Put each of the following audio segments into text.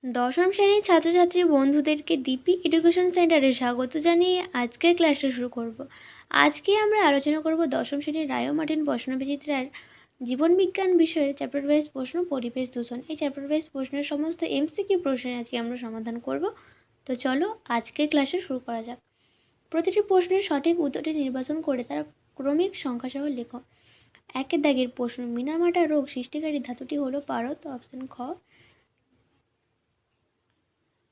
দশম শ্রেণীর ছাত্রছাত্রী বন্ধুদেরকে দীপি এডুকেশন সেন্টারে স্বাগত জানিয়ে আজকের ক্লাসটা শুরু করব। আজকে আমরা আলোচনা করব দশম শ্রেণীর রায় মার্টিন প্রশ্নবিচিত্রার জীবনবিজ্ঞান বিষয়ের চ্যাপ্টার ওয়াইজ প্রশ্ন পরিবেশ দূষণ। এই চ্যাপ্টার ওয়াইজ প্রশ্নের সমস্ত এমসিকিউ প্রশ্নের আজকে আমরা সমাধান করব। তো চলো আজকের ক্লাসে শুরু করা যাক। প্রতিটি প্রশ্নের সঠিক উত্তরটি নির্বাচন করে তারা ক্রমিক সংখ্যাসহ লেখো। একের দাগের প্রশ্ন, মিনামাটা রোগ সৃষ্টিকারী ধাতুটি হলো পারদ, অপশন খ।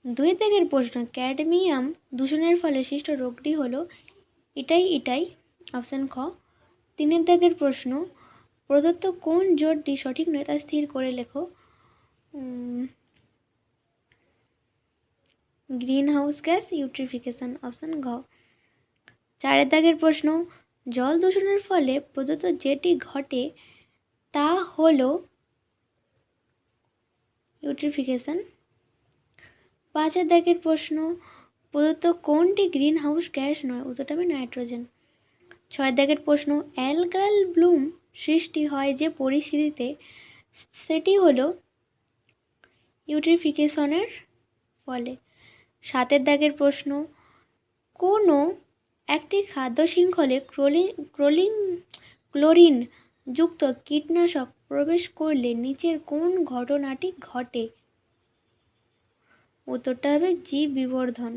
দুই দাগের প্রশ্ন, ক্যাডমিয়াম দূষণের ফলে সৃষ্ট রোগটি হলো ইটাই, অপশন খ। তিনের দাগের প্রশ্ন, প্রদত্ত কোন জোটটি সঠিক নয় তা স্থির করে লেখো। Green house gas eutrophication, option ঘ। চারের দাগের প্রশ্ন, জল দূষণের ফলে প্রদত্ত যেটি ঘটে তা হলো ইউট্রিফিকেশন। পাঁচের দাগের প্রশ্ন, প্রদত্ত কোনটি গ্রিন হাউস গ্যাস নয়, উত্তরটা হবে নাইট্রোজেন। ছয় দাগের প্রশ্ন, অ্যালগাল ব্লুম সৃষ্টি হয় যে পরিস্থিতিতে সেটি হলো ইউট্রিফিকেশনের ফলে। সাতের দাগের প্রশ্ন, কোনো একটি খাদ্য শৃঙ্খলে ক্লোরিন যুক্ত কীটনাশক প্রবেশ করলে নিচের কোন ঘটনাটি ঘটে, উত্তরটা হবে জীব বিবর্ধন।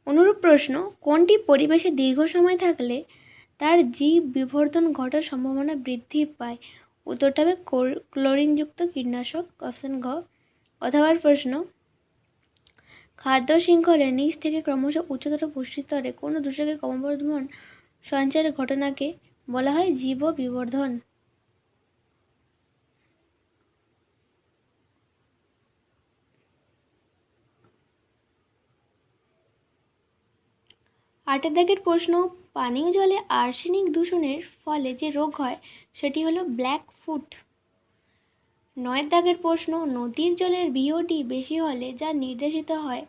অনুরূপ প্রশ্ন, কোনটি পরিবেশে দীর্ঘ সময় থাকলে তার জীব বিবর্ধন ঘটার সম্ভাবনা বৃদ্ধি পায়, উত্তরটা হবে ক্লোরিনযুক্ত কীটনাশক, অপশন ঘ। অথবা প্রশ্ন, খাদ্য শৃঙ্খলের নিচ থেকে ক্রমশ উচ্চতর পুষ্টিস্তরে কোনো দূষকের ক্রমবর্ধমান সঞ্চারের ঘটনাকে বলা হয় জীব বিবর্ধন। আটের দাগের প্রশ্ন, পানীয় জলে আর্সেনিক দূষণের ফলে যে রোগ হয় সেটি হলো ব্ল্যাক ফুট। নয়ের দাগের প্রশ্ন, নদীর জলের বিওডি বেশি হলে যা নির্দেশিত হয়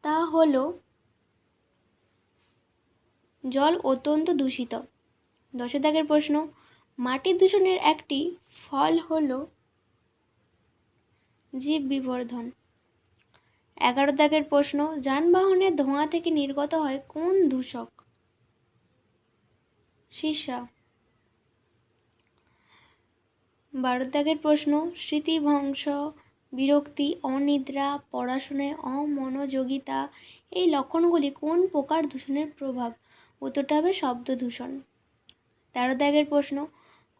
তা হলো জল অত্যন্ত দূষিত। দশের দাগের প্রশ্ন, মাটির দূষণের একটি ফল হলো জীব বিবর্ধন। 11 দাগের প্রশ্ন, যানবাহনের ধোঁয়া থেকে নির্গত হয় কোন দূষক, সীসা। 12 দাগের প্রশ্ন, স্মৃতিভ্রংশ, বিরক্তি, অনিদ্রা, পড়াশোনায় অমনোযোগিতা এই লক্ষণগুলি কোন প্রকার দূষণের প্রভাব, উত্তরটা হবে শব্দ দূষণ। 13 দাগের প্রশ্ন,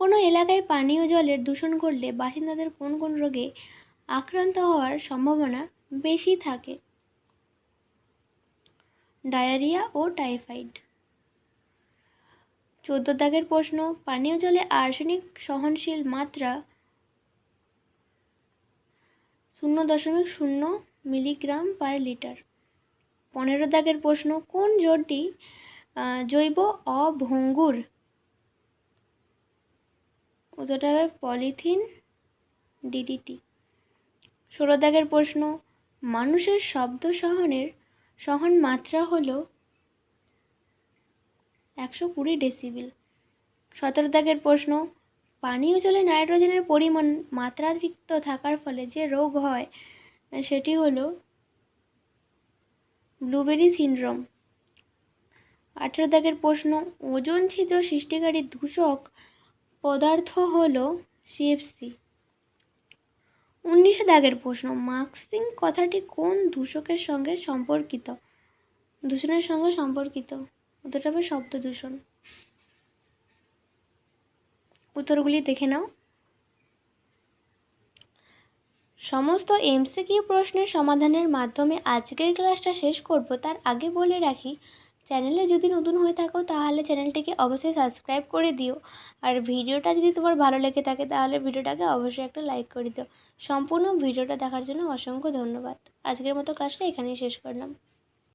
কোনো এলাকায় পানীয় জলের দূষণ করলে বাসিন্দাদের কোন কোন রোগে আক্রান্ত হওয়ার সম্ভাবনা বেশি থাকে, ডায়রিয়া ও টাইফয়েড। 14 দাগের প্রশ্ন, পানীয় জলে আর্সেনিক সহনশীল মাত্রা 0.0 মিলিগ্রাম পার লিটার। 15 দাগের প্রশ্ন, কোন জোটটি জৈব অভঙ্গুর, উত্তরটা হবে পলিথিন ডিডিটি। 16 দাগের প্রশ্ন, মানুষের শব্দ সহন মাত্রা হলো 120 ডেসিবেল। 17 দাগের প্রশ্ন, পানীয় জলে নাইট্রোজেনের পরিমাণ মাত্রাতিরিক্ত থাকার ফলে যে রোগ হয় সেটি হলো ব্লুবেরি সিনড্রোম। 18 দাগের প্রশ্ন, ওজোন ছিদ্র সৃষ্টিকারী দূষক পদার্থ হলো সিএফসি। 19 দাগের প্রশ্ন, মাস্কিং কথাটি কোন দূষণের সঙ্গে সম্পর্কিত, উত্তরটা হবে শব্দ দূষণ। উত্তরগুলি দেখে নাও। সমস্ত এমসিকিউ প্রশ্নের সমাধানের মাধ্যমে আজকের ক্লাসটা শেষ করব। তার আগে বলে রাখি, চ্যানেলে যদি নতুন হয়ে থাকো তাহলে চ্যানেলটিকে অবশ্যই সাবস্ক্রাইব করে দিও, আর ভিডিওটা যদি তোমার ভালো লেগে থাকে তাহলে ভিডিওটাকে অবশ্যই একটা লাইক করে দিও। সম্পূর্ণ ভিডিওটা দেখার জন্য অসংখ্য ধন্যবাদ। আজকের মতো ক্লাসটা এখানেই শেষ করলাম।